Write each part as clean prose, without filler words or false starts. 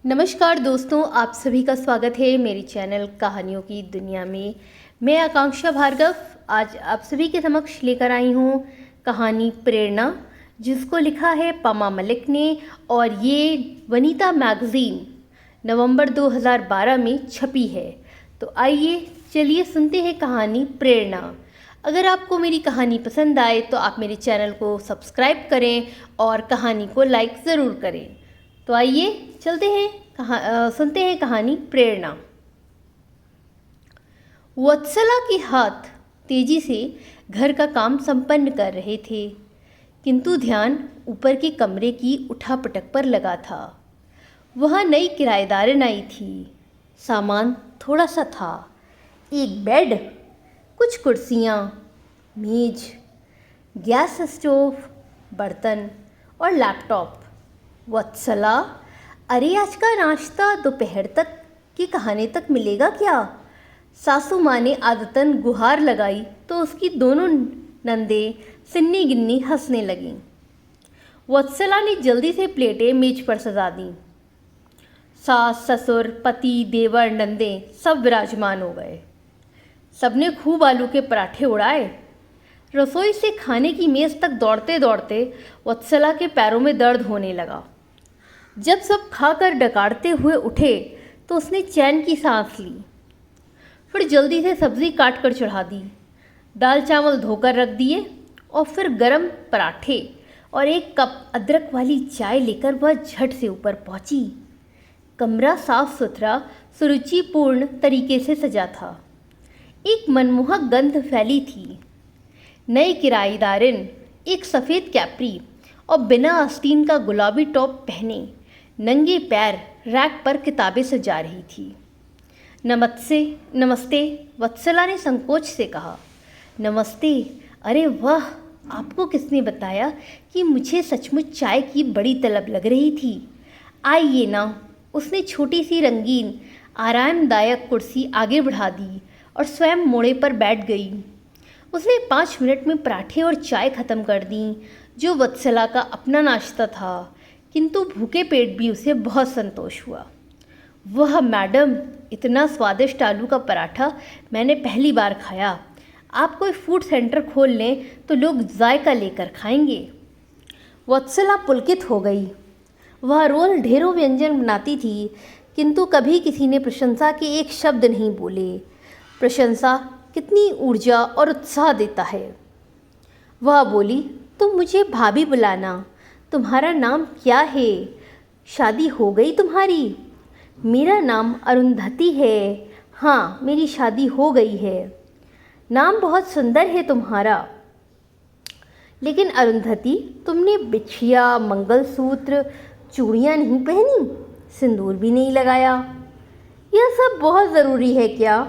नमस्कार दोस्तों, आप सभी का स्वागत है मेरी चैनल कहानियों की दुनिया में। मैं आकांक्षा भार्गव आज आप सभी के समक्ष लेकर आई हूँ कहानी प्रेरणा, जिसको लिखा है पमा मलिक ने और ये वनिता मैगज़ीन नवंबर 2012 में छपी है। तो आइए चलिए सुनते हैं कहानी प्रेरणा। अगर आपको मेरी कहानी पसंद आए तो आप मेरे चैनल को सब्सक्राइब करें और कहानी को लाइक ज़रूर करें। तो आइए चलते हैं सुनते हैं कहानी प्रेरणा। वत्सला के हाथ तेजी से घर का काम संपन्न कर रहे थे, किंतु ध्यान ऊपर के कमरे की उठापटक पर लगा था। वहाँ नई किराएदारन आई थी। सामान थोड़ा सा था, एक बेड, कुछ कुर्सियाँ, मेज, गैस स्टोव, बर्तन और लैपटॉप। वत्सला, अरे आज का नाश्ता दोपहर तक के खाने तक मिलेगा क्या? सासू माँ ने आदतन गुहार लगाई तो उसकी दोनों नंदें सिन्नी गिन्नी हंसने लगीं। वत्सला ने जल्दी से प्लेटें मेज पर सजा दीं। सास ससुर पति देवर नंदें सब विराजमान हो गए। सबने खूब आलू के पराठे उड़ाए। रसोई से खाने की मेज़ तक दौड़ते दौड़ते वत्सला के पैरों में दर्द होने लगा। जब सब खाकर डकारते हुए उठे तो उसने चैन की सांस ली। फिर जल्दी से सब्ज़ी काट कर चढ़ा दी, दाल चावल धोकर रख दिए और फिर गरम पराठे और एक कप अदरक वाली चाय लेकर वह झट से ऊपर पहुंची। कमरा साफ सुथरा सुरुचिपूर्ण तरीके से सजा था। एक मनमोहक गंध फैली थी। नई किराएदारन एक सफ़ेद कैप्री और बिना आस्तीन का गुलाबी टॉप पहने नंगे पैर रैक पर किताबें सजा रही थी। नमस्ते, वत्सला ने संकोच से कहा। नमस्ते, अरे वाह, आपको किसने बताया कि मुझे सचमुच चाय की बड़ी तलब लग रही थी? आइए ना। उसने छोटी सी रंगीन आरामदायक कुर्सी आगे बढ़ा दी और स्वयं मोड़े पर बैठ गई। उसने 5 मिनट में पराठे और चाय ख़त्म कर दी, जो वत्सला का अपना नाश्ता था, किंतु भूखे पेट भी उसे बहुत संतोष हुआ। वह मैडम, इतना स्वादिष्ट आलू का पराठा मैंने पहली बार खाया। आप कोई फूड सेंटर खोल लें तो लोग जायका लेकर खाएंगे। वत्सला पुलकित हो गई। वह रोज़ ढेरों व्यंजन बनाती थी, किंतु कभी किसी ने प्रशंसा के एक शब्द नहीं बोले। प्रशंसा कितनी ऊर्जा और उत्साह देता है। वह बोली, तुम मुझे भाभी बुलाना। तुम्हारा नाम क्या है? शादी हो गई तुम्हारी? मेरा नाम अरुंधति है। हाँ, मेरी शादी हो गई है। नाम बहुत सुंदर है तुम्हारा। लेकिन अरुंधति, तुमने बिछिया, मंगलसूत्र, चूड़ियाँ नहीं पहनी, सिंदूर भी नहीं लगाया। यह सब बहुत ज़रूरी है क्या?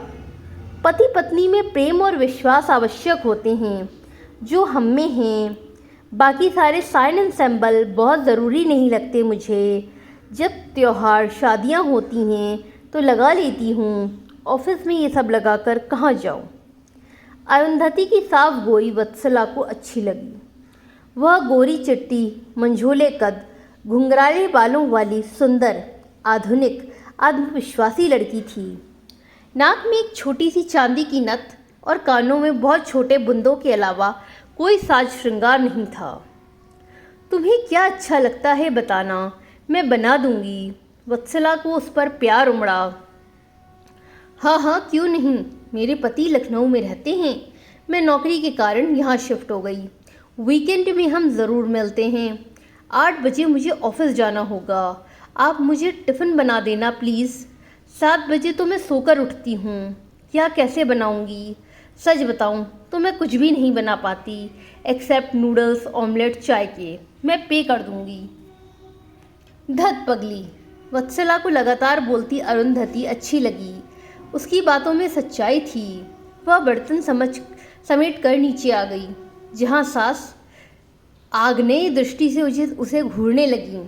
पति पत्नी में प्रेम और विश्वास आवश्यक होते हैं, जो हम में हैं। बाकी सारे साइन एंड सिंबल बहुत ज़रूरी नहीं लगते मुझे। जब त्यौहार शादियां होती हैं तो लगा लेती हूँ। ऑफिस में ये सब लगाकर कहाँ जाऊँ? अरुंधति की साफ गोई वत्सला को अच्छी लगी। वह गोरी चिट्टी, मंझोले कद, घुंघराले बालों वाली सुंदर, आधुनिक, आत्मविश्वासी लड़की थी। नाक में एक छोटी सी चांदी की नथ और कानों में बहुत छोटे बुंदों के अलावा कोई साज श्रृंगार नहीं था। तुम्हें क्या अच्छा लगता है बताना, मैं बना दूंगी। वत्सला को उस पर प्यार उमड़ा। हाँ, क्यों नहीं। मेरे पति लखनऊ में रहते हैं। मैं नौकरी के कारण यहाँ शिफ्ट हो गई। वीकेंड में हम ज़रूर मिलते हैं। 8 बजे मुझे ऑफिस जाना होगा। आप मुझे टिफ़िन बना देना प्लीज़। 7 बजे तो मैं सोकर उठती हूँ। क्या कैसे बनाऊँगी? सच बताऊँ तो मैं कुछ भी नहीं बना पाती एक्सेप्ट नूडल्स, ऑमलेट, चाय के। मैं पे कर दूँगी। धत पगली। वत्सला को लगातार बोलती अरुंधति अच्छी लगी। उसकी बातों में सच्चाई थी। वह बर्तन समेट कर नीचे आ गई, जहाँ सास आग्नेय दृष्टि से उसे घूरने लगी।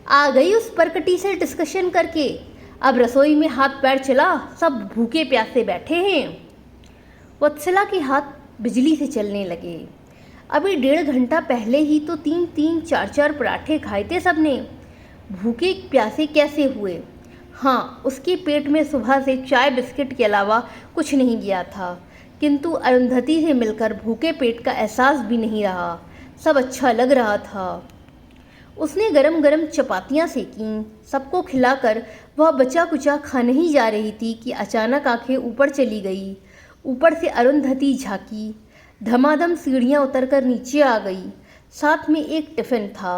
आ गई उस परकटी से डिस्कशन करके। अब रसोई में हाथ पैर चला, सब भूखे प्यासे बैठे हैं। वत्सला के हाथ बिजली से चलने लगे। अभी 1.5 घंटा पहले ही तो 3-3, 4-4 पराठे खाए थे सबने। भूखे प्यासे कैसे हुए? हाँ, उसके पेट में सुबह से चाय बिस्किट के अलावा कुछ नहीं गया था, किंतु अरुंधति से मिलकर भूखे पेट का एहसास भी नहीं रहा। सब अच्छा लग रहा था। उसने गरम गरम चपातियाँ सेकीं। सबको खिलाकर वह बचा कुचा खाने ही जा रही थी कि अचानक आंखें ऊपर चली गई। ऊपर से अरुंधति झांकी। धमाधम सीढ़ियाँ उतरकर नीचे आ गई। साथ में एक टिफ़िन था।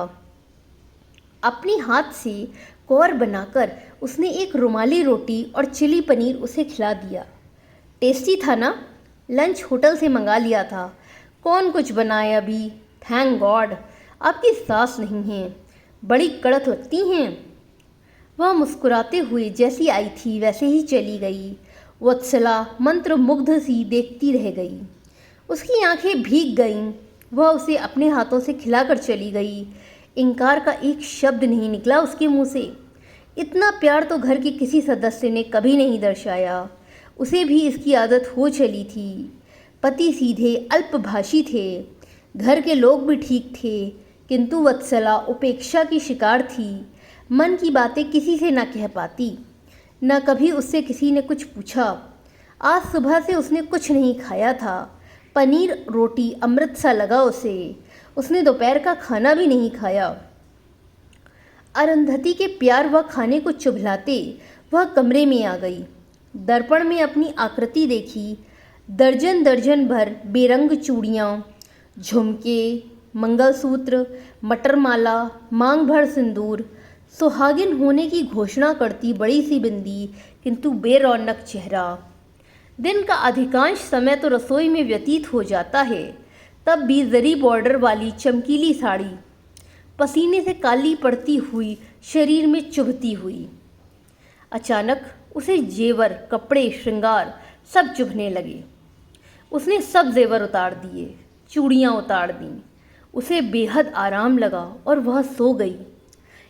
अपनी हाथ से कौर बनाकर उसने एक रुमाली रोटी और चिली पनीर उसे खिला दिया। टेस्टी था ना? लंच होटल से मंगा लिया था। कौन कुछ बनाए अभी? थैंक गॉड आपकी सास नहीं है, बड़ी कड़क लगती हैं। वह मुस्कुराते हुए जैसी आई थी वैसे ही चली गई। वत्सला मंत्रमुग्ध सी देखती रह गई। उसकी आंखें भीग गईं। वह उसे अपने हाथों से खिलाकर चली गई। इनकार का एक शब्द नहीं निकला उसके मुंह से। इतना प्यार तो घर के किसी सदस्य ने कभी नहीं दर्शाया। उसे भी इसकी आदत हो चली थी। पति सीधे अल्पभाषी थे। घर के लोग भी ठीक थे, किंतु वत्सला उपेक्षा की शिकार थी। मन की बातें किसी से न कह पाती। न कभी उससे किसी ने कुछ पूछा। आज सुबह से उसने कुछ नहीं खाया था। पनीर रोटी अमृत सा लगा उसे। उसने दोपहर का खाना भी नहीं खाया। अरुंधति के प्यार व खाने को चुभलाते वह कमरे में आ गई। दर्पण में अपनी आकृति देखी। दर्जन दर्जन भर बेरंग चूड़ियाँ, झुमके, मंगलसूत्र, मटरमाला, मांग भर सिंदूर, सुहागिन होने की घोषणा करती बड़ी सी बिंदी, किंतु बेरौनक चेहरा। दिन का अधिकांश समय तो रसोई में व्यतीत हो जाता है, तब भी जरी बॉर्डर वाली चमकीली साड़ी पसीने से काली पड़ती हुई शरीर में चुभती हुई। अचानक उसे जेवर, कपड़े, श्रृंगार सब चुभने लगे। उसने सब जेवर उतार दिए, चूड़ियाँ उतार दीं। उसे बेहद आराम लगा और वह सो गई।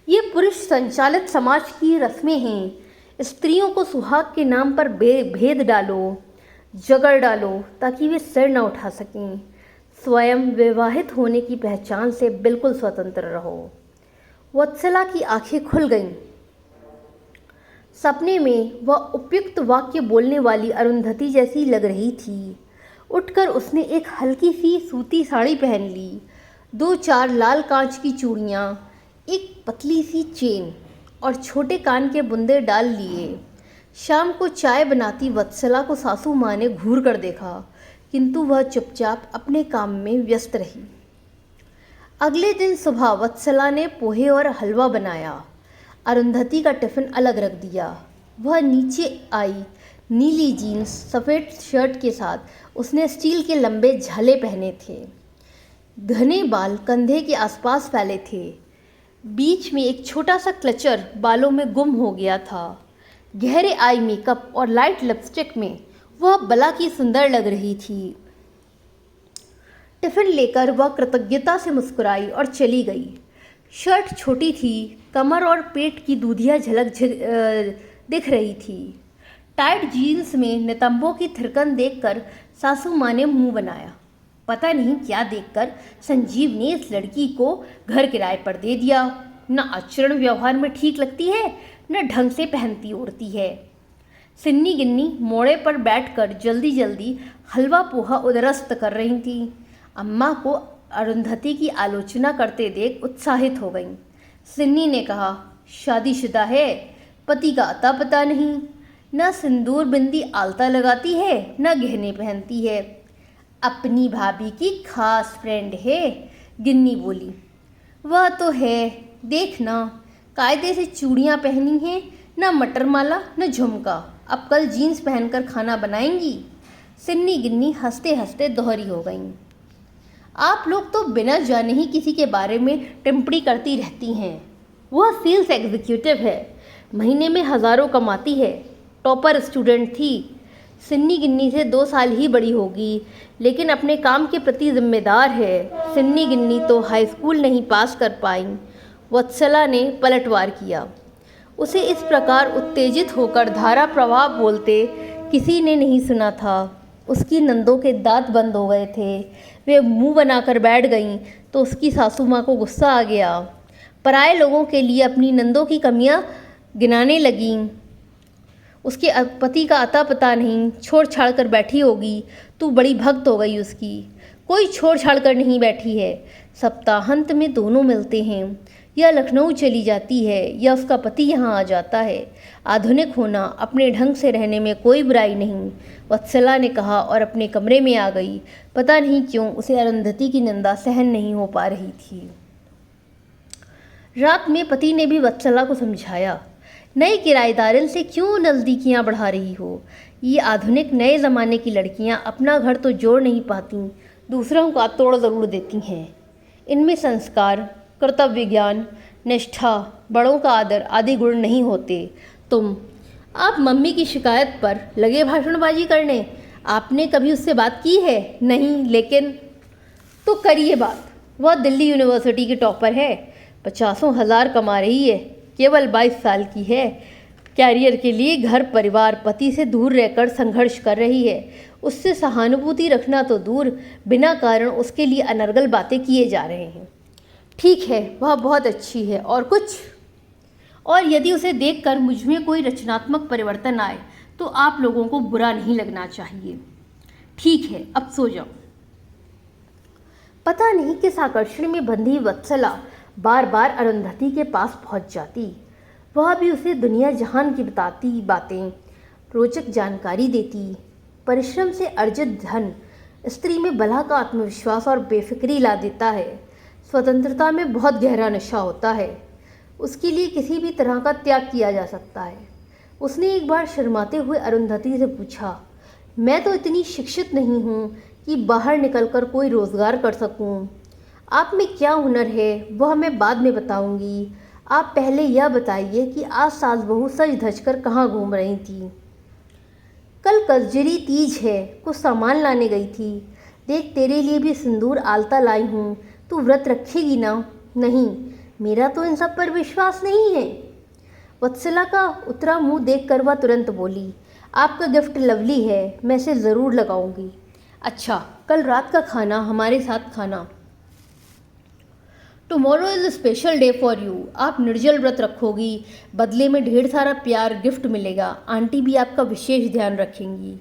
ये पुरुष संचालित समाज की रस्में हैं। स्त्रियों को सुहाग के नाम पर भेद डालो, जगड़ डालो ताकि वे सिर न उठा सकें। स्वयं विवाहित होने की पहचान से बिल्कुल स्वतंत्र रहो। वत्सला की आंखें खुल गईं। सपने में वह उपयुक्त वाक्य बोलने वाली अरुंधति जैसी लग रही थी। उठकर उसने एक हल्की सी सूती साड़ी पहन ली, 2-4 लाल कांच की चूड़ियाँ, एक पतली सी चेन और छोटे कान के बुंदे डाल लिए। शाम को चाय बनाती वत्सला को सासू माँ ने घूर कर देखा, किंतु वह चुपचाप अपने काम में व्यस्त रही। अगले दिन सुबह वत्सला ने पोहे और हलवा बनाया। अरुंधति का टिफ़िन अलग रख दिया। वह नीचे आई। नीली जीन्स, सफ़ेद शर्ट के साथ उसने स्टील के लंबे झाले पहने थे। घने बाल कंधे के आसपास फैले थे। बीच में एक छोटा सा क्लचर बालों में गुम हो गया था। गहरे आई मेकअप और लाइट लिपस्टिक में वह बला की सुंदर लग रही थी। टिफ़िन लेकर वह कृतज्ञता से मुस्कुराई और चली गई। शर्ट छोटी थी, कमर और पेट की दूधिया झलक दिख रही थी। टाइट जीन्स में नितंबों की थिरकन देखकर सासू माँ ने मुंह बनाया। पता नहीं क्या देखकर संजीव ने इस लड़की को घर किराए पर दे दिया। न आचरण व्यवहार में ठीक लगती है, न ढंग से पहनती ओढ़ती है। सिन्नी गिन्नी मोड़े पर बैठकर जल्दी जल्दी हलवा पोहा उदरस्त कर रही थी। अम्मा को अरुंधति की आलोचना करते देख उत्साहित हो गईं। सिन्नी ने कहा, शादीशुदा है, पति का अता पता नहीं, न सिंदूर बिंदी आलता लगाती है, न गहने पहनती है। अपनी भाभी की खास फ्रेंड है, गिन्नी बोली। वह तो है, देखना, कायदे से चूड़ियाँ पहनी हैं, न मटरमाला न झुमका। अब कल जीन्स पहनकर खाना बनाएंगी। सिन्नी गिन्नी हंसते हंसते दोहरी हो गईं। आप लोग तो बिना जाने ही किसी के बारे में टिप्पणी करती रहती हैं। वह सेल्स एग्जीक्यूटिव है, महीने में हज़ारों कमाती है, टॉपर स्टूडेंट थी। सिन्नी गिन्नी से 2 साल ही बड़ी होगी, लेकिन अपने काम के प्रति जिम्मेदार है। सिन्नी गिन्नी तो हाई स्कूल नहीं पास कर पाई। वत्सला ने पलटवार किया। उसे इस प्रकार उत्तेजित होकर धारा प्रवाह बोलते किसी ने नहीं सुना था। उसकी नंदों के दांत बंद हो गए थे। वे मुंह बनाकर बैठ गईं तो उसकी सासू माँ को गुस्सा आ गया। पराये लोगों के लिए अपनी नंदों की कमियां गिनाने लगीं। उसके पति का अता पता नहीं, छोड़ छाड़ कर बैठी होगी। तू बड़ी भक्त हो गई उसकी। कोई छोड़ छाड़ कर नहीं बैठी है। सप्ताहांत में दोनों मिलते हैं। या लखनऊ चली जाती है या उसका पति यहाँ आ जाता है। आधुनिक होना, अपने ढंग से रहने में कोई बुराई नहीं, वत्सला ने कहा और अपने कमरे में आ गई। पता नहीं क्यों उसे अरुंधति की निंदा सहन नहीं हो पा रही थी। रात में पति ने भी वत्सला को समझाया, नए किराएदारन से क्यों नज़दीकियाँ बढ़ा रही हो। ये आधुनिक नए ज़माने की लड़कियाँ अपना घर तो जोड़ नहीं पाती, दूसरों का तोड़ ज़रूर देती हैं। इनमें संस्कार, कर्तव्य ज्ञान, निष्ठा, बड़ों का आदर आदि गुण नहीं होते। आप मम्मी की शिकायत पर लगे भाषणबाजी करने। आपने कभी उससे बात की है? नहीं, लेकिन तो करिए बात। वह दिल्ली यूनिवर्सिटी की टॉपर है, 50,000 कमा रही है, केवल 22 साल की है। कैरियर के लिए घर परिवार पति से दूर रहकर संघर्ष कर रही है। उससे सहानुभूति रखना तो दूर, बिना कारण उसके लिए अनर्गल बातें किए जा रहे हैं। ठीक है, वह बहुत अच्छी है और कुछ, और यदि उसे देखकर मुझ में कोई रचनात्मक परिवर्तन आए तो आप लोगों को बुरा नहीं लगना चाहिए। ठीक है, अब सो जाओ। पता नहीं किस आकर्षण में बंधी वत्सला बार बार अरुंधति के पास पहुंच जाती। वह भी उसे दुनिया जहान की बताती बातें, रोचक जानकारी देती। परिश्रम से अर्जित धन स्त्री में बला का आत्मविश्वास और बेफिक्री ला देता है। स्वतंत्रता में बहुत गहरा नशा होता है। उसके लिए किसी भी तरह का त्याग किया जा सकता है। उसने एक बार शर्माते हुए अरुंधति से पूछा, मैं तो इतनी शिक्षित नहीं हूँ कि बाहर निकलकर कोई रोज़गार कर सकूँ। आप में क्या हुनर है वह मैं बाद में बताऊंगी। आप पहले यह बताइए कि आज सास बहू सज धज कर कहाँ घूम रही थी। कल कजरी तीज है, कुछ सामान लाने गई थी। देख, तेरे लिए भी सिंदूर आलता लाई हूँ, तू व्रत रखेगी ना? नहीं, मेरा तो इन सब पर विश्वास नहीं है। वत्सला का उतरा मुंह देखकर वह तुरंत बोली, आपका गिफ्ट लवली है, मैं इसे ज़रूर लगाऊंगी। अच्छा, कल रात का खाना हमारे साथ खाना। Tomorrow is a special day for you. आप निर्जल व्रत रखोगी, बदले में ढेर सारा प्यार गिफ्ट मिलेगा। आंटी भी आपका विशेष ध्यान रखेंगी।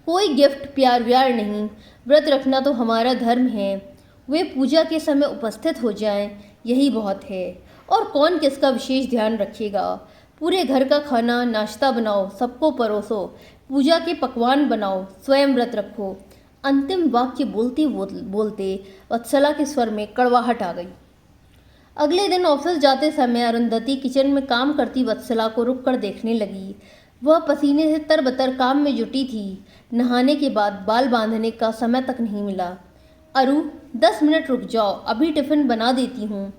कोई गिफ्ट प्यार व्यार नहीं, व्रत रखना तो हमारा धर्म है। वे पूजा के समय उपस्थित हो जाएं, यही बहुत है। और कौन किसका विशेष ध्यान रखेगा। पूरे घर का खाना नाश्ता बनाओ, सबको परोसो, पूजा के पकवान बनाओ, स्वयं व्रत रखो। अंतिम वाक्य बोलते बोलते वत्सला के स्वर में कड़वाहट आ गई। अगले दिन ऑफिस जाते समय अरुंधति किचन में काम करती वत्सला को रुक कर देखने लगी। वह पसीने से तरबतर काम में जुटी थी। नहाने के बाद बाल बांधने का समय तक नहीं मिला। अरु, 10 मिनट रुक जाओ, अभी टिफ़िन बना देती हूँ।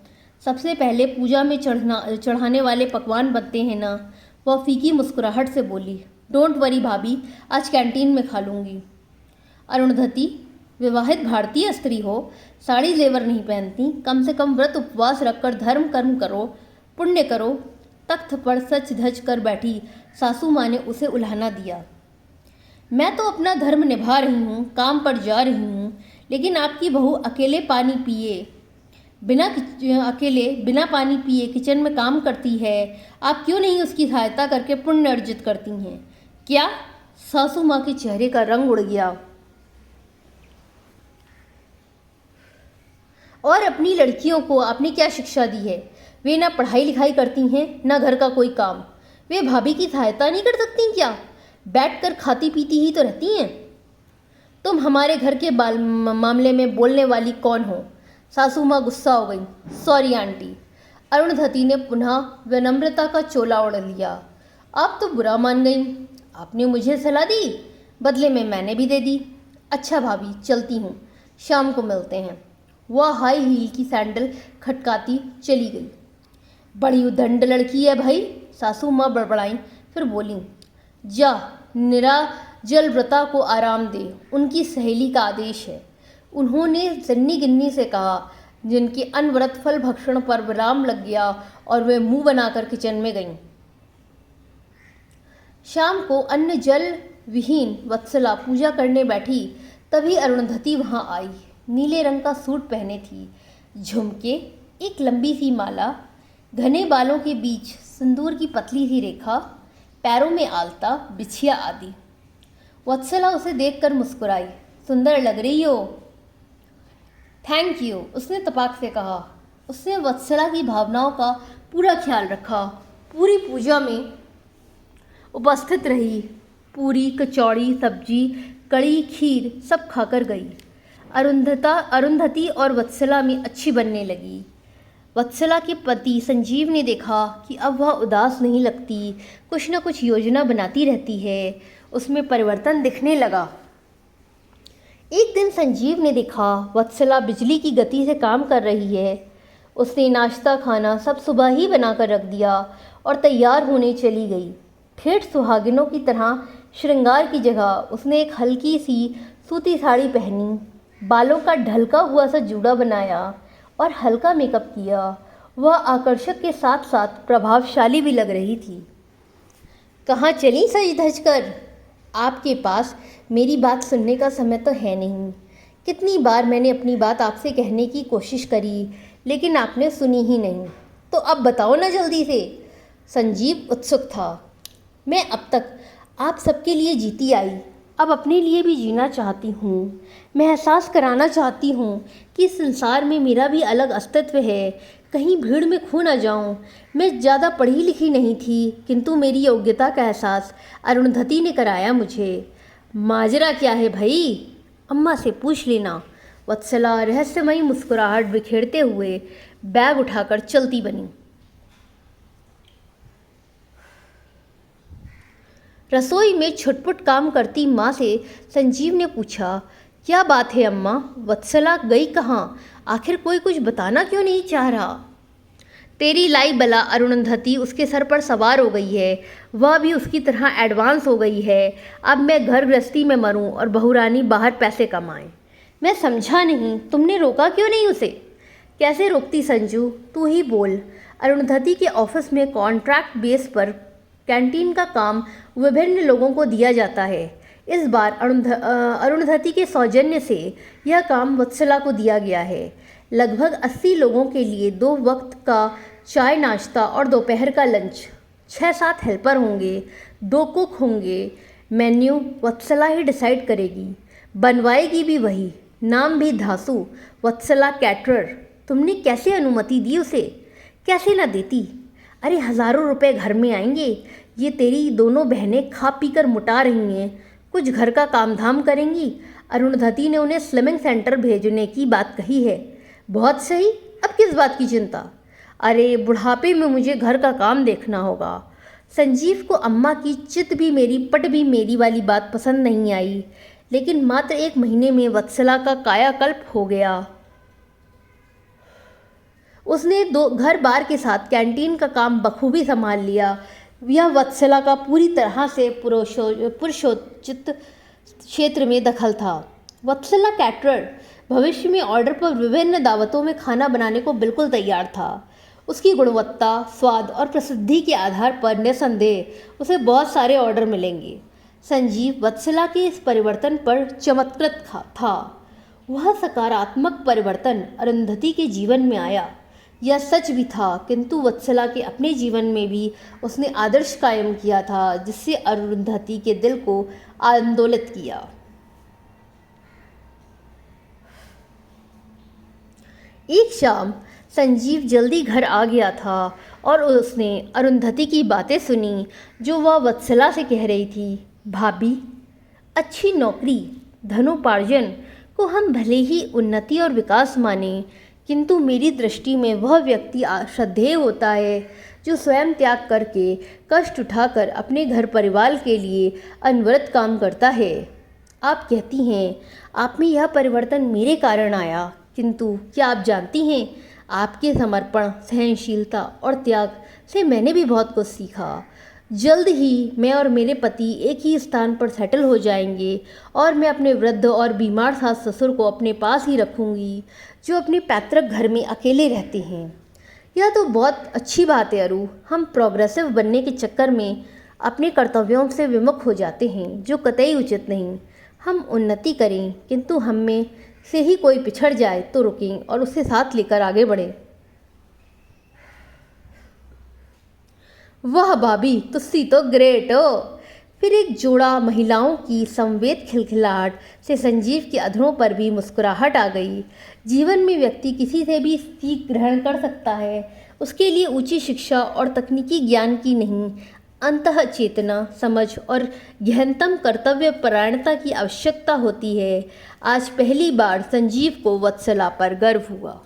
सबसे पहले पूजा में चढ़ाने वाले पकवान बनते हैं ना। वह फीकी मुस्कुराहट से बोली, डोंट वरी भाभी, आज कैंटीन में खा लूँगी। अरुंधति, विवाहित भारतीय स्त्री हो, साड़ी जेवर नहीं पहनती, कम से कम व्रत उपवास रखकर धर्म कर्म करो, पुण्य करो। तख्त पर सच धज कर बैठी सासू माँ ने उसे उल्हाना दिया। मैं तो अपना धर्म निभा रही हूँ, काम पर जा रही हूँ, लेकिन आपकी बहू अकेले बिना पानी पिए किचन में काम करती है। आप क्यों नहीं उसकी सहायता करके पुण्य अर्जित करती हैं? क्या? सासू माँ के चेहरे का रंग उड़ गया। और अपनी लड़कियों को आपने क्या शिक्षा दी है? वे ना पढ़ाई लिखाई करती हैं, ना घर का कोई काम। वे भाभी की सहायता नहीं कर सकती क्या? बैठकर खाती पीती ही तो रहती हैं। तुम हमारे घर के मामले में बोलने वाली कौन हो? सासू माँ गुस्सा हो गई। Sorry aunty. अरुंधति ने पुनः विनम्रता का चोला ओढ़ लिया। आप तो बुरा मान गई। आपने मुझे सलाह दी, बदले में मैंने भी दे दी। अच्छा भाभी, चलती हूँ, शाम को मिलते हैं। वह हाई हील की सैंडल खटकाती चली गई। बड़ी उदंड लड़की है भाई, सासू माँ बड़बड़ाई, फिर बोली, जा निराजल व्रता को आराम दे, उनकी सहेली का आदेश है। उन्होंने जन्नी गिन्नी से कहा, जिनके अनवरत फल भक्षण पर विराम लग गया और वे मुंह बनाकर किचन में गईं। शाम को अन्न जल विहीन वत्सला पूजा करने बैठी, तभी अरुंधति वहां आई। नीले रंग का सूट पहने थी, झुमके, एक लंबी सी माला, घने बालों के बीच सिंदूर की पतली सी रेखा, पैरों में आलता, बिछिया आदि। वत्सला उसे देखकर मुस्कुराई। सुंदर लग रही हो। थैंक यू, उसने तपाक से कहा। उसने वत्सला की भावनाओं का पूरा ख्याल रखा। पूरी पूजा में उपस्थित रही। पूरी, कचौड़ी, सब्जी, कड़ी, खीर सब खाकर गई। अरुंधति और वत्सला में अच्छी बनने लगी। वत्सला के पति संजीव ने देखा कि अब वह उदास नहीं लगती, कुछ न कुछ योजना बनाती रहती है। उसमें परिवर्तन दिखने लगा। एक दिन संजीव ने देखा वत्सला बिजली की गति से काम कर रही है। उसने नाश्ता खाना सब सुबह ही बनाकर रख दिया और तैयार होने चली गई। ठेठ सुहागिनों की तरह श्रृंगार की जगह उसने एक हल्की सी सूती साड़ी पहनी, बालों का ढलका हुआ सा जूड़ा बनाया और हल्का मेकअप किया। वह आकर्षक के साथ साथ प्रभावशाली भी लग रही थी। कहाँ चली सज धज कर? आपके पास मेरी बात सुनने का समय तो है नहीं। कितनी बार मैंने अपनी बात आपसे कहने की कोशिश करी, लेकिन आपने सुनी ही नहीं। तो अब बताओ ना जल्दी से। संजीव उत्सुक था। मैं अब तक आप सबके लिए जीती आई, अब अपने लिए भी जीना चाहती हूँ। मैं एहसास कराना चाहती हूँ कि इस संसार में मेरा भी अलग अस्तित्व है। कहीं भीड़ में खो ना जाऊँ। मैं ज़्यादा पढ़ी लिखी नहीं थी, किंतु मेरी योग्यता का एहसास अरुंधति ने कराया मुझे। माजरा क्या है भाई? अम्मा से पूछ लेना। वत्सला रहस्यमयी मुस्कुराहट बिखेरते हुए बैग उठाकर चलती बनी। रसोई में छुटपुट काम करती माँ से संजीव ने पूछा, क्या बात है अम्मा? वत्सला गई कहाँ? आखिर कोई कुछ बताना क्यों नहीं चाह रहा? तेरी लाई बला अरुंधति उसके सर पर सवार हो गई है। वह भी उसकी तरह एडवांस हो गई है। अब मैं घर गृहस्थी में मरूं और बहुरानी बाहर पैसे कमाए। मैं समझा नहीं, तुमने रोका क्यों नहीं उसे? कैसे रोकती संजू, तू ही बोल। अरुंधति के ऑफिस में कॉन्ट्रैक्ट बेस पर कैंटीन का काम विभिन्न लोगों को दिया जाता है। इस बार अरुंधति के सौजन्य से यह काम वत्सला को दिया गया है। लगभग 80 लोगों के लिए 2 वक्त का चाय नाश्ता और दोपहर का लंच। 6-7 हेल्पर होंगे, 2 कुक होंगे। मेन्यू वत्सला ही डिसाइड करेगी, बनवाएगी भी वही। नाम भी धासु, वत्सला कैटरर। तुमने कैसे अनुमति दी उसे? कैसे ना देती? अरे हज़ारों रुपए घर में आएंगे। ये तेरी दोनों बहनें खा पी कर मुटा रही हैं, कुछ घर का काम धाम करेंगी। अरुंधति ने उन्हें स्लिमिंग सेंटर भेजने की बात कही है। बहुत सही, अब किस बात की चिंता? अरे बुढ़ापे में मुझे घर का काम देखना होगा। संजीव को अम्मा की चित भी मेरी पट भी मेरी वाली बात पसंद नहीं आई, लेकिन मात्र 1 महीने में वत्सला का कायाकल्प हो गया। उसने घर बार के साथ कैंटीन का काम बखूबी संभाल लिया। यह वत्सला का पूरी तरह से पुरुषोचित क्षेत्र में दखल था। वत्सला कैटरर भविष्य में ऑर्डर पर विभिन्न दावतों में खाना बनाने को बिल्कुल तैयार था। उसकी गुणवत्ता, स्वाद और प्रसिद्धि के आधार पर निसंदेह उसे बहुत सारे ऑर्डर मिलेंगे। संजीव वत्सला के इस परिवर्तन पर चमत्कृत था। वह सकारात्मक परिवर्तन अरुंधति के जीवन में आया, यह सच भी था, किंतु वत्सला के अपने जीवन में भी उसने आदर्श कायम किया था, जिससे अरुंधति के दिल को आंदोलित किया। एक शाम संजीव जल्दी घर आ गया था और उसने अरुंधति की बातें सुनी, जो वह वत्सला से कह रही थी। भाभी, अच्छी नौकरी, धनोपार्जन को हम भले ही उन्नति और विकास माने, किंतु मेरी दृष्टि में वह व्यक्ति श्रद्धेय होता है जो स्वयं त्याग करके, कष्ट उठाकर अपने घर परिवार के लिए अनवरत काम करता है। आप कहती हैं आप में यह परिवर्तन मेरे कारण आया, किंतु क्या आप जानती हैं, आपके समर्पण, सहनशीलता और त्याग से मैंने भी बहुत कुछ सीखा। जल्द ही मैं और मेरे पति एक ही स्थान पर सेटल हो जाएंगे और मैं अपने वृद्ध और बीमार सास ससुर को अपने पास ही रखूंगी, जो अपने पैतृक घर में अकेले रहते हैं। यह तो बहुत अच्छी बात है अरु। हम प्रोग्रेसिव बनने के चक्कर में अपने कर्तव्यों से विमुख हो जाते हैं, जो कतई उचित नहीं। हम उन्नति करें, किंतु हम में से ही कोई पिछड़ जाए तो रुकें और उसे साथ लेकर आगे बढ़ें। वाह भाभी, तुस्सी तो ग्रेट हो। फिर एक जोड़ा महिलाओं की समवेत खिलखिलाहट से संजीव के अधरों पर भी मुस्कुराहट आ गई। जीवन में व्यक्ति किसी से भी सीख ग्रहण कर सकता है। उसके लिए ऊंची शिक्षा और तकनीकी ज्ञान की नहीं, अंतः चेतना, समझ और गहनतम कर्तव्य परायणता की आवश्यकता होती है। आज पहली बार संजीव को वत्सला पर गर्व हुआ।